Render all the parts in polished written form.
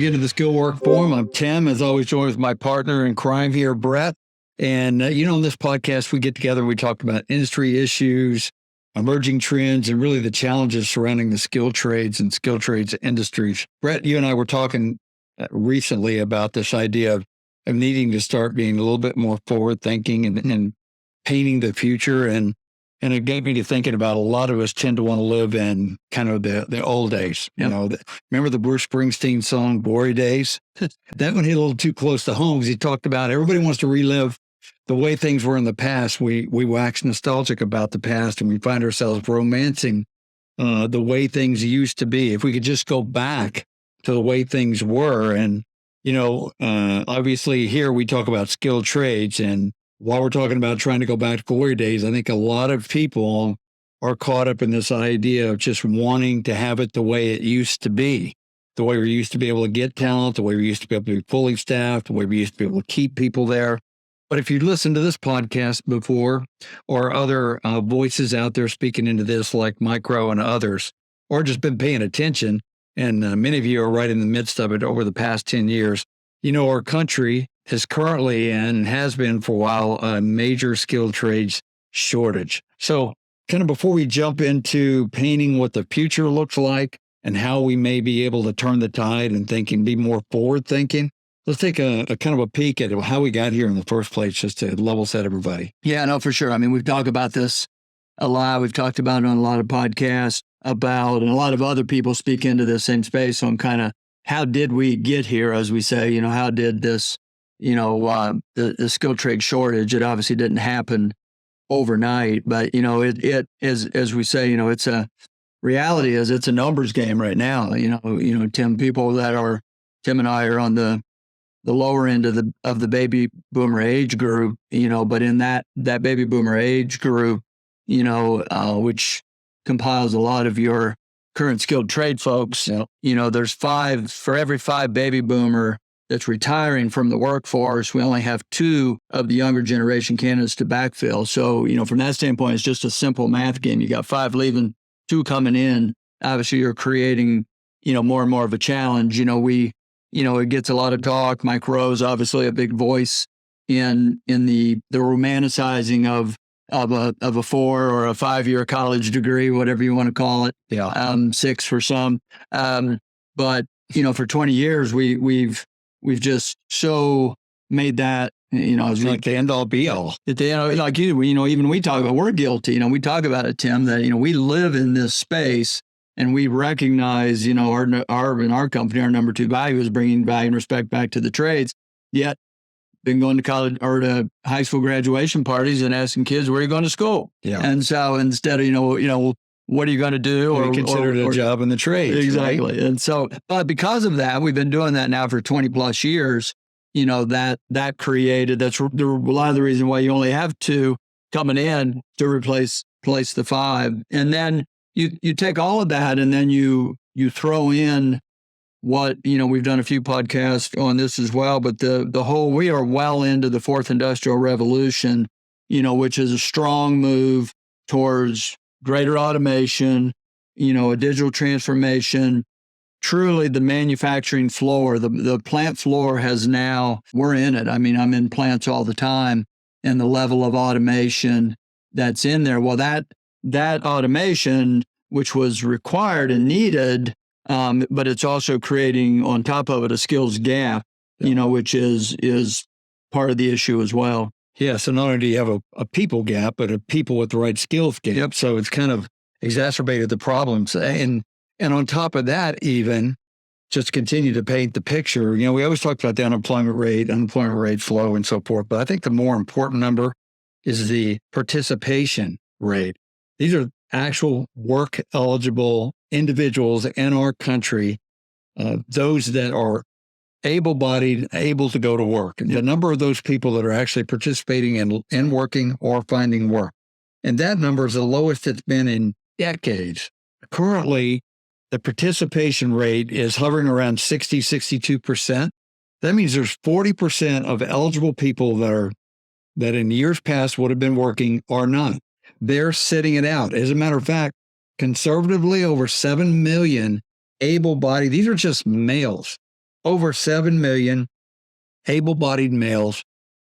get into the Skillwork Forum. I'm Tim, as always, joined with my partner in crime here, Brett. And, on this podcast, we get together and we talk about industry issues, emerging trends, and really the challenges surrounding the skill trades and skill trades industries. Brett, you and I were talking recently about this idea of needing to start being a little bit more forward thinking and painting the future. And it gave me to thinking about a lot of us tend to want to live in kind of the old days. Yep. Remember the Bruce Springsteen song, Glory Days? That one hit a little too close to home because he talked about everybody wants to relive the way things were in the past. We wax nostalgic about the past and we find ourselves romancing the way things used to be. If we could just go back to the way things were. And, obviously here we talk about skilled trades, and while we're talking about trying to go back to glory days, I think a lot of people are caught up in this idea of just wanting to have it the way it used to be, the way we used to be able to get talent, the way we used to be able to be fully staffed, the way we used to be able to keep people there. But if you listen to this podcast before, or other voices out there speaking into this like Micro and others, or just been paying attention, and many of you are right in the midst of it over the past 10 years, our country is currently and has been for a while a major skilled trades shortage. So kind of before we jump into painting what the future looks like and how we may be able to turn the tide and be more forward thinking, let's take a kind of a peek at how we got here in the first place, just to level set everybody. Yeah, no, for sure. I mean, we've talked about this a lot. We've talked about it on a lot of podcasts and a lot of other people speak into this same space on kind of how did we get here, as we say, how did this, the skilled trade shortage, it obviously didn't happen overnight, but, it is, as we say, it's a reality is it's a numbers game right now. Tim, Tim and I are on the lower end of the baby boomer age group, but in that baby boomer age group, which compiles a lot of your current skilled trade folks, there's for every 5 baby boomer that's retiring from the workforce, we only have 2 of the younger generation candidates to backfill. So, from that standpoint, it's just a simple math game. You got 5 leaving, 2 coming in. Obviously, you're creating, more and more of a challenge. It gets a lot of talk. Mike Rowe's obviously a big voice in the romanticizing of a 4 or a 5-year college degree, whatever you want to call it. Yeah. 6 for some. But for 20 years, we've just so made that, it's like the end all be all. Even we talk about, we're guilty. We talk about it, Tim, that, we live in this space and we recognize, in our company, our number 2 value is bringing value and respect back to the trades. Yet, been going to college or to high school graduation parties and asking kids, where are you going to school? Yeah. And so instead of, what are you going to to or consider it a job in the trades? Exactly. Right? And so, but because of that, we've been doing that now for 20 plus years, that created, that's a lot of the reason why you only have 2 coming in to replace the 5. And then you take all of that and then you throw in what, we've done a few podcasts on this as well, but we are well into the 4th industrial revolution, which is a strong move towards greater automation, a digital transformation. Truly the manufacturing floor, the plant floor we're in it. I mean, I'm in plants all the time, and the level of automation that's in there. Well, that automation, which was required and needed, but it's also creating on top of it a skills gap, which is part of the issue as well. Yeah. So not only do you have a people gap, but a people with the right skills gap. Yep. So it's kind of exacerbated the problems. And on top of that, even just to continue to paint the picture, we always talk about the unemployment rate flow and so forth. But I think the more important number is the participation rate. These are actual work eligible individuals in our country, those that are able-bodied, able to go to work. And the number of those people that are actually participating in working or finding work. And that number is the lowest it's been in decades. Currently, the participation rate is hovering around 62%. That means there's 40% of eligible people that in years past would have been working are not. They're sitting it out. As a matter of fact, conservatively over 7 million able-bodied, these are just males, over 7 million able-bodied males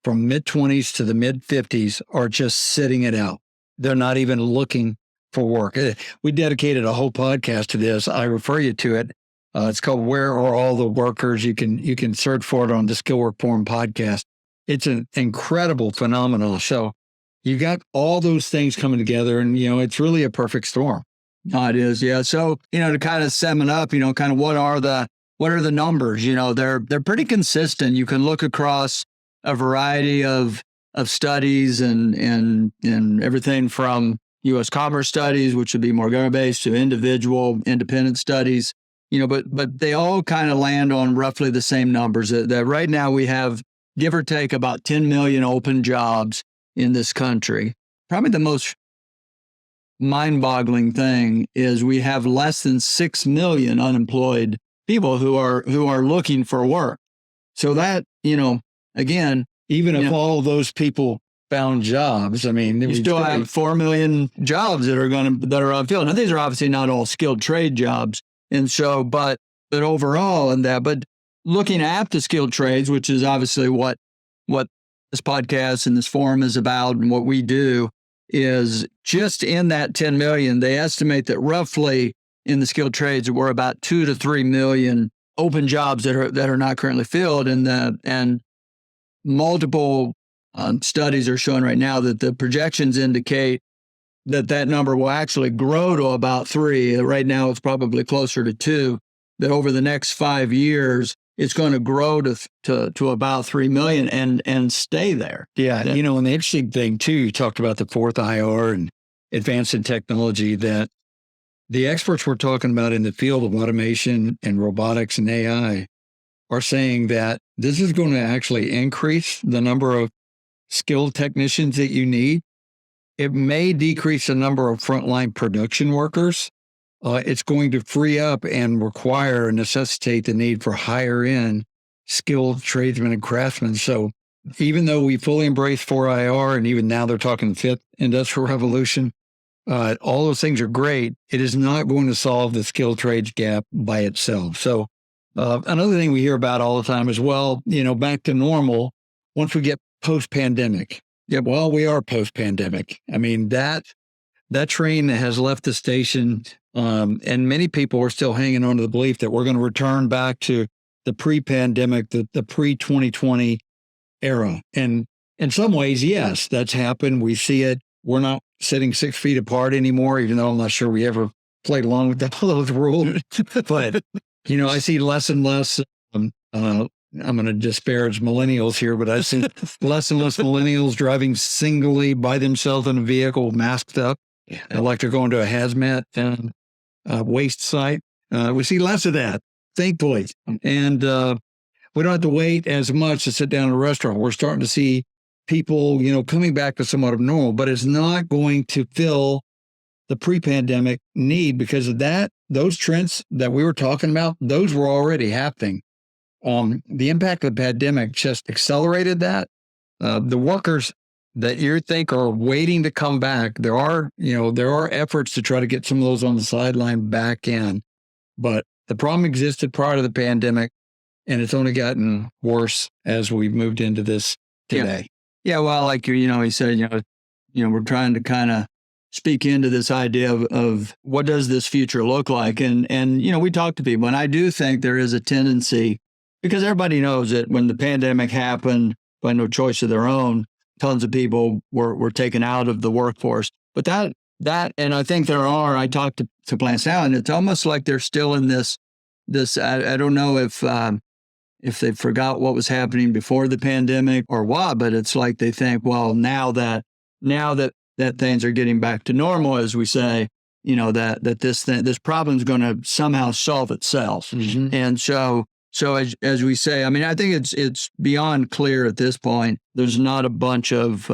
from mid-20s to the mid-50s are just sitting it out. They're not even looking for work. We dedicated a whole podcast to this. I refer you to it. It's called "Where Are All the Workers?" You can search for it on the Skillwork Forum Podcast. It's an incredible phenomenon. So you got all those things coming together, and it's really a perfect storm. No, it is, yeah. So to kind of sum it up, kind of what are the numbers? They're pretty consistent. You can look across a variety of studies and everything from U.S. commerce studies, which would be more government-based, to individual independent studies. But they all kind of land on roughly the same numbers. That right now we have, give or take, about 10 million open jobs in this country. Probably the most mind-boggling thing is we have less than 6 million unemployed people who are looking for work. So that, again, even if all of those people found jobs, you still have 4 million jobs that are unfilled. Now, these are obviously not all skilled trade jobs. And so, but overall but looking at the skilled trades, which is obviously what this podcast and this forum is about, and what we do, is just in that 10 million, they estimate that roughly in the skilled trades, we're about 2 to 3 million open jobs that are not currently filled. And multiple studies are showing right now that the projections indicate that number will actually grow to about 3. Right now, it's probably closer to 2. That over the next 5 years, it's going to grow to about 3 million and stay there. Yeah, and the interesting thing too, you talked about the fourth IR and advancing technology, that the experts we're talking about in the field of automation and robotics and AI are saying that this is going to actually increase the number of skilled technicians that you need. It may decrease the number of frontline production workers. It's going to free up and require and necessitate the need for higher end skilled tradesmen and craftsmen. So even though we fully embrace 4IR, and even now they're talking the fifth industrial revolution, all those things are great. It is not going to solve the skilled trades gap by itself. So another thing we hear about all the time is, back to normal once we get post-pandemic. Yeah, well, we are post-pandemic. That train has left the station, and many people are still hanging on to the belief that we're going to return back to the pre-pandemic, the pre-2020 era. And in some ways, yes, that's happened. We see it. We're not sitting 6 feet apart anymore, even though I'm not sure we ever played along with those rules. But, I see less and less, I'm going to disparage millennials here, but I see less and less millennials driving singly by themselves in a vehicle, masked up, like they're going to a hazmat waste site. We see less of that, thankfully. And we don't have to wait as much to sit down in a restaurant. We're starting to see people, coming back to somewhat of normal, but it's not going to fill the pre-pandemic need, because of that. Those trends that we were talking about, those were already happening. The impact of the pandemic just accelerated that. The workers that you think are waiting to come back, there are efforts to try to get some of those on the sideline back in, but the problem existed prior to the pandemic, and it's only gotten worse as we've moved into this today. Yeah. Well, like he said, we're trying to kind of speak into this idea of what does this future look like, and we talk to people, and I do think there is a tendency. Because everybody knows that when the pandemic happened, by no choice of their own, tons of people were taken out of the workforce. But that, and I think I talked to Plant Sound, and it's almost like they're still in this, I don't know if they forgot what was happening before the pandemic or what, but it's like they think, well, now that things are getting back to normal, as we say, that this problem is going to somehow solve itself. Mm-hmm. And so as we say, I think it's beyond clear at this point. There's not a bunch of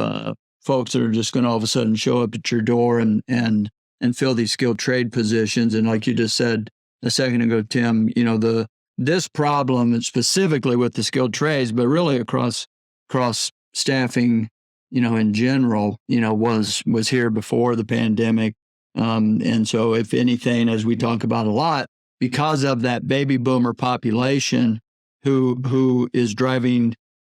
folks that are just going to all of a sudden show up at your door and fill these skilled trade positions. And like you just said a second ago, Tim, this problem, and specifically with the skilled trades, but really across staffing, in general, was here before the pandemic. And so if anything, as we talk about a lot, because of that baby boomer population, who is driving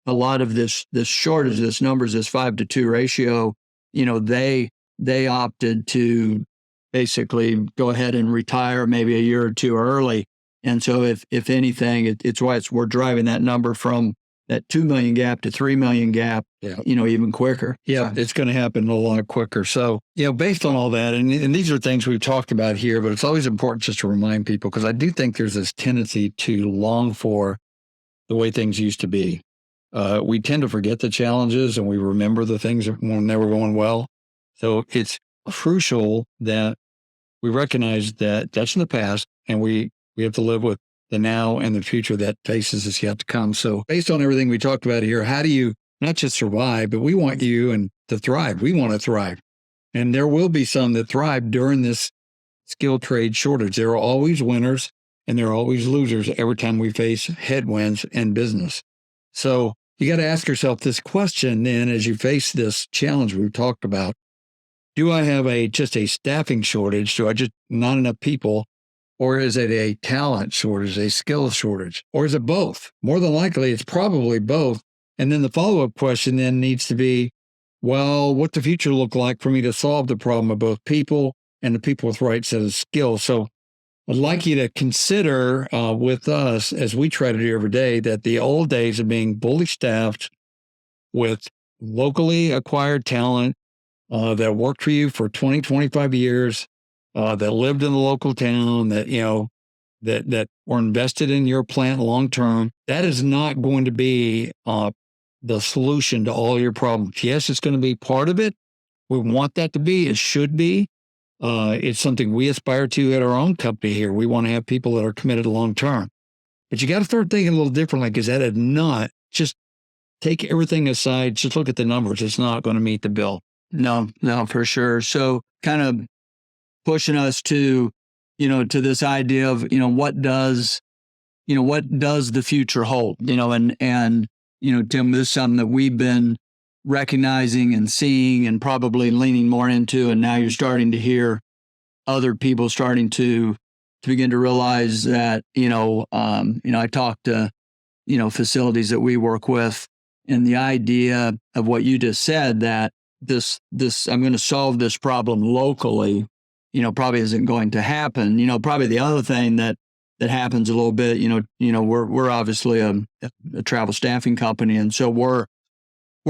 a lot of this shortage, this 5-to-2 ratio, they opted to basically go ahead and retire maybe a year or two early. And so if anything, it's why we're driving that number from that 2 million gap to 3 million gap, even quicker. Yeah, it's going to happen a lot quicker. So, based on all that, and these are things we've talked about here, but it's always important just to remind people, because I do think there's this tendency to long for the way things used to be. We tend to forget the challenges and we remember the things when they were going well. So it's crucial that we recognize that that's in the past, and we have to live with the now and the future that faces us yet to come. So based on everything we talked about here, how do you not just survive, but we want you to thrive. We want to thrive. And there will be some that thrive during this skilled trade shortage. There are always winners and there are always losers every time we face headwinds in business. So you got to ask yourself this question then as you face this challenge we've talked about. Do I have just a staffing shortage? Do I just not enough people? Or is it a talent shortage, a skill shortage? Or is it both? More than likely, it's probably both. And then the follow-up question then needs to be, well, what's the future look like for me to solve the problem of both people and the people with the right set of skills? So I'd like you to consider with us, as we try to do every day, that the old days of being fully staffed with locally acquired talent that worked for you for 20, 25 years, that lived in the local town, that were invested in your plant long term, that is not going to be the solution to all your problems. Yes, it's going to be part of it. We want that to be. It should be. It's something we aspire to at our own company here. We want to have people that are committed long term. But you got to start thinking a little differently, because that is not just take everything aside. Just look at the numbers. It's not going to meet the bill. No, for sure. So kind of pushing us to this idea of, what does the future hold, and Tim, this is something that we've been recognizing and seeing and probably leaning more into. And now you're starting to hear other people starting to begin to realize that, I talk to, facilities that we work with, and the idea of what you just said, that this, I'm going to solve this problem locally, probably isn't going to happen. Probably the other thing that happens a little bit, we're obviously a travel staffing company. And so we're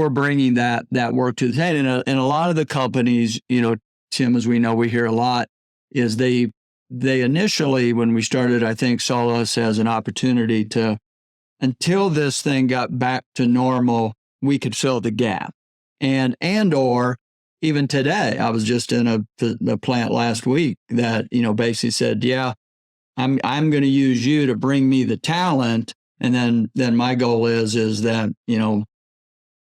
bringing that work to the table. And a lot of the companies, Tim, as we know, we hear a lot, is they initially, when we started, I think, saw us as an opportunity to, until this thing got back to normal, we could fill the gap. Or even today, I was just in a plant last week that, basically said, yeah, I'm going to use you to bring me the talent. And then my goal is that,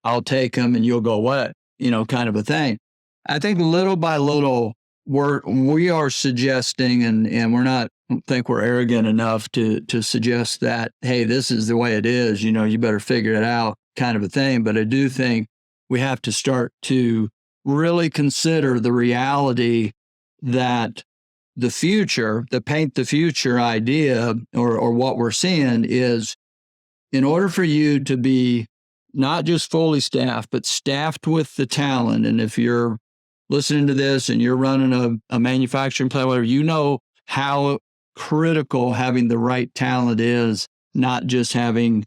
I'll take them and you'll go what, kind of a thing. I think little by little, we are suggesting, and we're not, I don't think we're arrogant enough to suggest that, hey, this is the way it is, you better figure it out, kind of a thing. But I do think we have to start to really consider the reality that the future, the paint the future idea, or what we're seeing is, in order for you to be not just fully staffed, but staffed with the talent. And if you're listening to this and you're running a manufacturing plant, whatever, how critical having the right talent is, not just having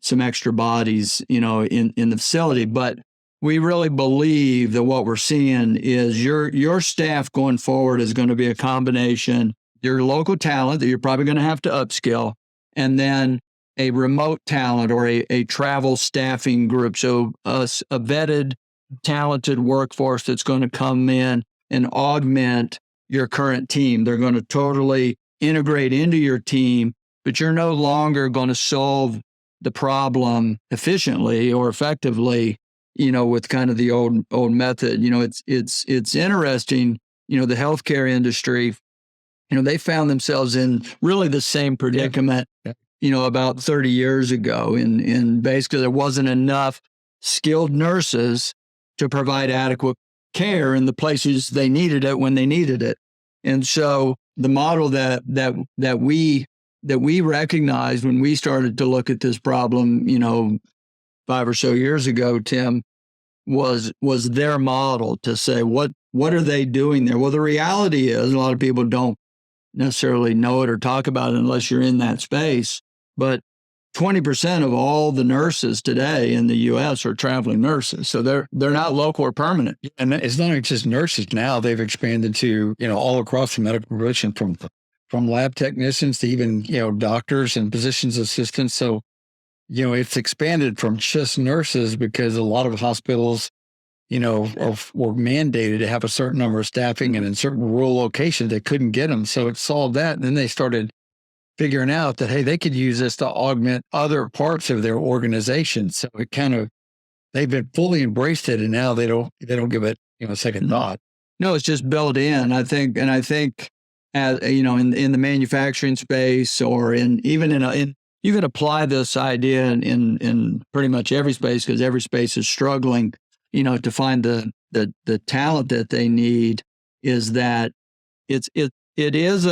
some extra bodies, in the facility. But we really believe that what we're seeing is your staff going forward is going to be a combination, your local talent that you're probably going to have to upskill, and then a remote talent or a travel staffing group. So a vetted, talented workforce that's going to come in and augment your current team. They're going to totally integrate into your team, but you're no longer going to solve the problem efficiently or effectively, with kind of the old method. It's interesting, the healthcare industry, they found themselves in really the same predicament, about 30 years ago. And basically there wasn't enough skilled nurses to provide adequate care in the places they needed it when they needed it. And so the model that we that we recognized when we started to look at this problem, 5 or so years ago, Tim, was their model to say, what are they doing there? Well, the reality is a lot of people don't necessarily know it or talk about it unless you're in that space. But 20% of all the nurses today in the U.S. are traveling nurses. So they're not local or permanent. And it's not just nurses now. They've expanded to, all across the medical profession from lab technicians to even, doctors and physician's assistants. So, it's expanded from just nurses because a lot of hospitals, were mandated to have a certain number of staffing, and in certain rural locations, they couldn't get them. So it solved that. And then they started figuring out that, hey, they could use this to augment other parts of their organization. So it they've been fully embraced it, and now they don't give it, a second thought. No, it's just built in. I think, as in the manufacturing space, or you could apply this idea in pretty much every space, because every space is struggling, to find the talent that they need. Is that it is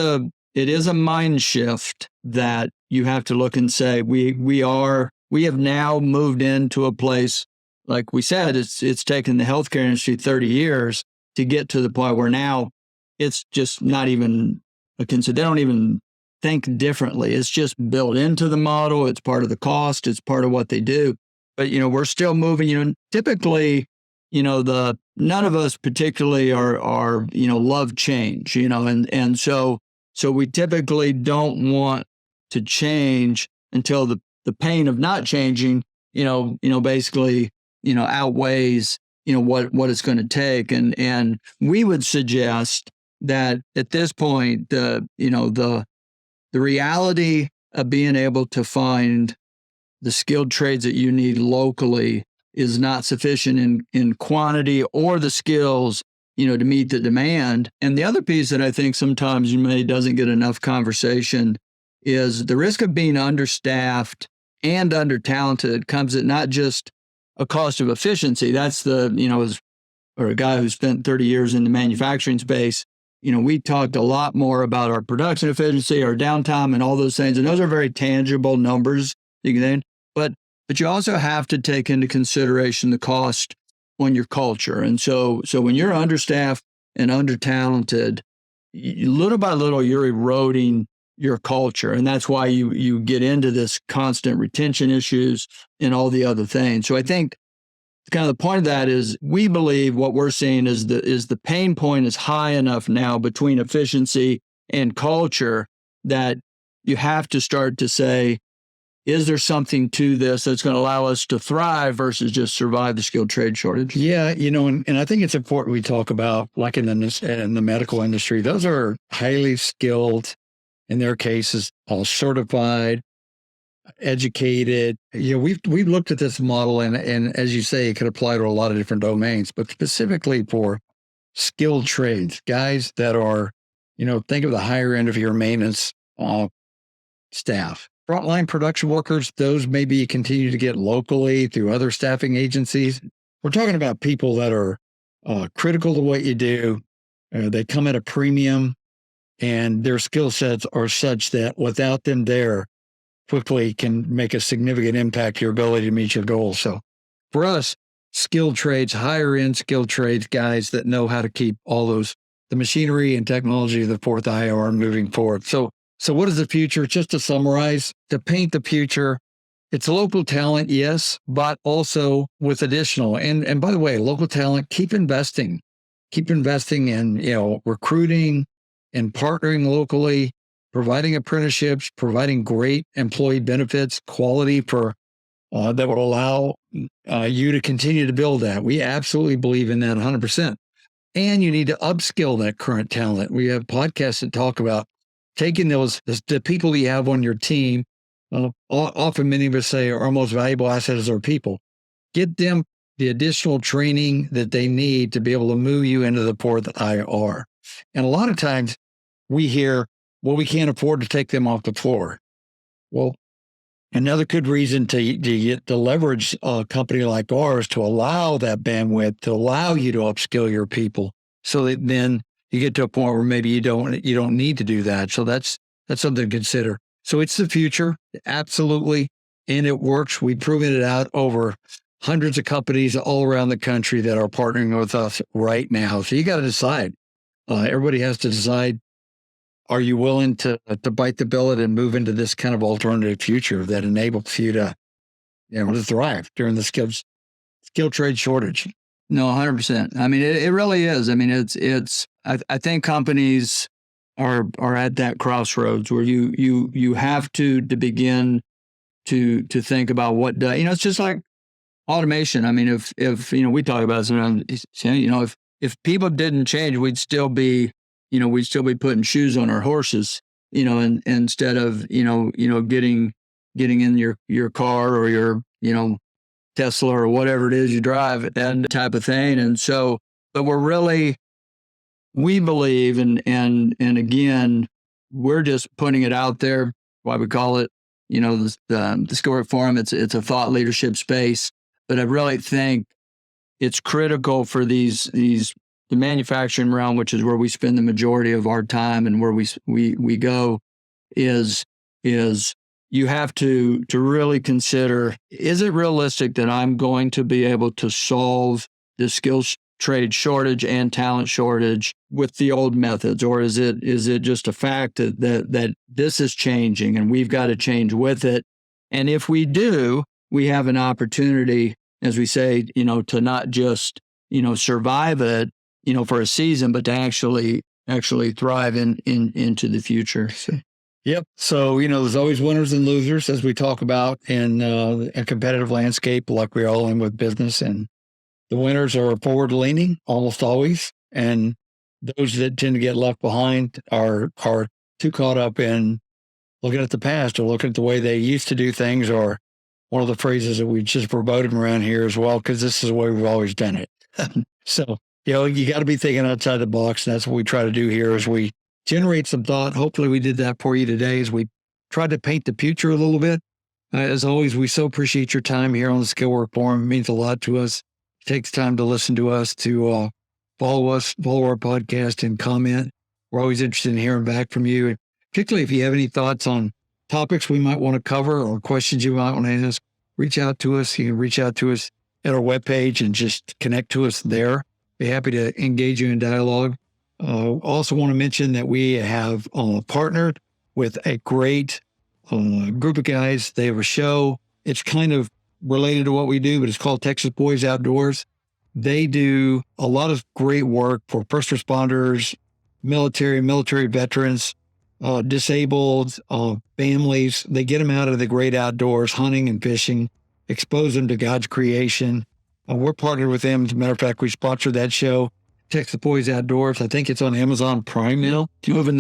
a mind shift that you have to look and say, we have now moved into a place, like we said, it's taken the healthcare industry 30 years to get to the point where now it's just not even they don't even think differently. It's just built into the model. It's part of the cost. It's part of what they do. But, we're still moving, typically, none of us particularly are love change, and so we typically don't want to change until the pain of not changing, basically, outweighs, what it's going to take. And we would suggest that at this point, the reality of being able to find the skilled trades that you need locally is not sufficient in quantity or the skills, to meet the demand. And the other piece that I think sometimes doesn't get enough conversation is the risk of being understaffed and under-talented comes at not just a cost of efficiency. That's or a guy who spent 30 years in the manufacturing space. We talked a lot more about our production efficiency, our downtime, and all those things. And those are very tangible numbers. But you also have to take into consideration the cost on your culture. And so when you're understaffed and under-talented, little by little, you're eroding your culture. And that's why you get into this constant retention issues and all the other things. So I think kind of the point of that is we believe what we're seeing is the pain point is high enough now between efficiency and culture that you have to start to say, is there something to this that's going to allow us to thrive versus just survive the skilled trade shortage? Yeah, and I think it's important we talk about, like in the medical industry, those are highly skilled, in their cases, all certified, educated. We've looked at this model, and as you say, it could apply to a lot of different domains, but specifically for skilled trades, guys that are, think of the higher end of your maintenance staff. Frontline production workers, those maybe continue to get locally through other staffing agencies. We're talking about people that are critical to what you do. They come at a premium, and their skill sets are such that without them there, quickly can make a significant impact to your ability to meet your goals. So for us, skilled trades, higher end skilled trades, guys that know how to keep all the machinery and technology of the fourth IR moving forward. So what is the future? Just to summarize, to paint the future, it's local talent, yes, but also with additional. And by the way, local talent, keep investing in, recruiting and partnering locally, providing apprenticeships, providing great employee benefits, quality that will allow you to continue to build that. We absolutely believe in that 100%. And you need to upskill that current talent. We have podcasts that talk about taking the people you have on your team. Often many of us say our most valuable asset is our people. Get them the additional training that they need to be able to move you into the fourth IR. And a lot of times we hear, well, we can't afford to take them off the floor. Well, another good reason to leverage a company like ours to allow that bandwidth, to allow you to upskill your people, so that then you get to a point where maybe you don't need to do that. So that's something to consider. So it's the future, absolutely. And it works. We've proven it out over hundreds of companies all around the country that are partnering with us right now. So you got to decide. Everybody has to decide, are you willing to bite the billet and move into this kind of alternative future that enables you to, to thrive during the skill trade shortage? No, 100%. I mean, it really is. I mean, I think companies are at that crossroads where you have to begin to think about what it's just like automation. I mean, if we talk about this, if people didn't change, we'd still be putting shoes on our horses, and instead of getting in your car or your Tesla or whatever it is you drive, that type of thing. And so, but we believe, and again, we're just putting it out there. Why we call it, the Skillwork Forum. It's a thought leadership space, but I really think it's critical for the manufacturing realm, which is where we spend the majority of our time and where we go, is you have to really consider, is it realistic that I'm going to be able to solve the skills trade shortage and talent shortage with the old methods? Or is it just a fact that this is changing and we've got to change with it? And if we do, we have an opportunity, as we say, to not just, survive it, for a season, but to actually thrive into the future. So. Yep. So, there's always winners and losers, as we talk about in a competitive landscape like we're all in with business. And the winners are forward leaning almost always. And those that tend to get left behind are too caught up in looking at the past or looking at the way they used to do things, or one of the phrases that we just promoted around here as well, because this is the way we've always done it. So, you got to be thinking outside the box. And that's what we try to do here as we generate some thought. Hopefully we did that for you today as we tried to paint the future a little bit. As always, we so appreciate your time here on the Skillwork Forum. It means a lot to us. It takes time to listen to us, to follow our podcast and comment. We're always interested in hearing back from you. And particularly if you have any thoughts on topics we might want to cover or questions you might want to ask, reach out to us. You can reach out to us at our webpage and just connect to us there. Be happy to engage you in dialogue. Also want to mention that we have partnered with a great group of guys. They have a show. It's kind of related to what we do, but it's called Texas Boys Outdoors. They do a lot of great work for first responders, military veterans, disabled families. They get them out of the great outdoors, hunting and fishing, expose them to God's creation. We're partnered with them. As a matter of fact, we sponsored that show, Texas Boys Outdoors. I think it's on Amazon Prime now. Moving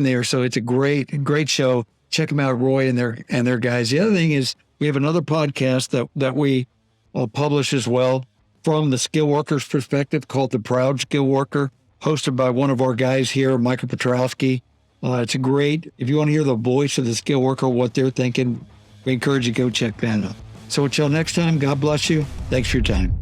there. So it's a great show. Check them out, Roy and their guys. The other thing is we have another podcast that we publish as well from the skill worker's perspective called The Proud Skill Worker, hosted by one of our guys here, Michael Petrowski. It's a great, if you want to hear the voice of the skill worker, what they're thinking, we encourage you to go check that out. So until next time, God bless you. Thanks for your time.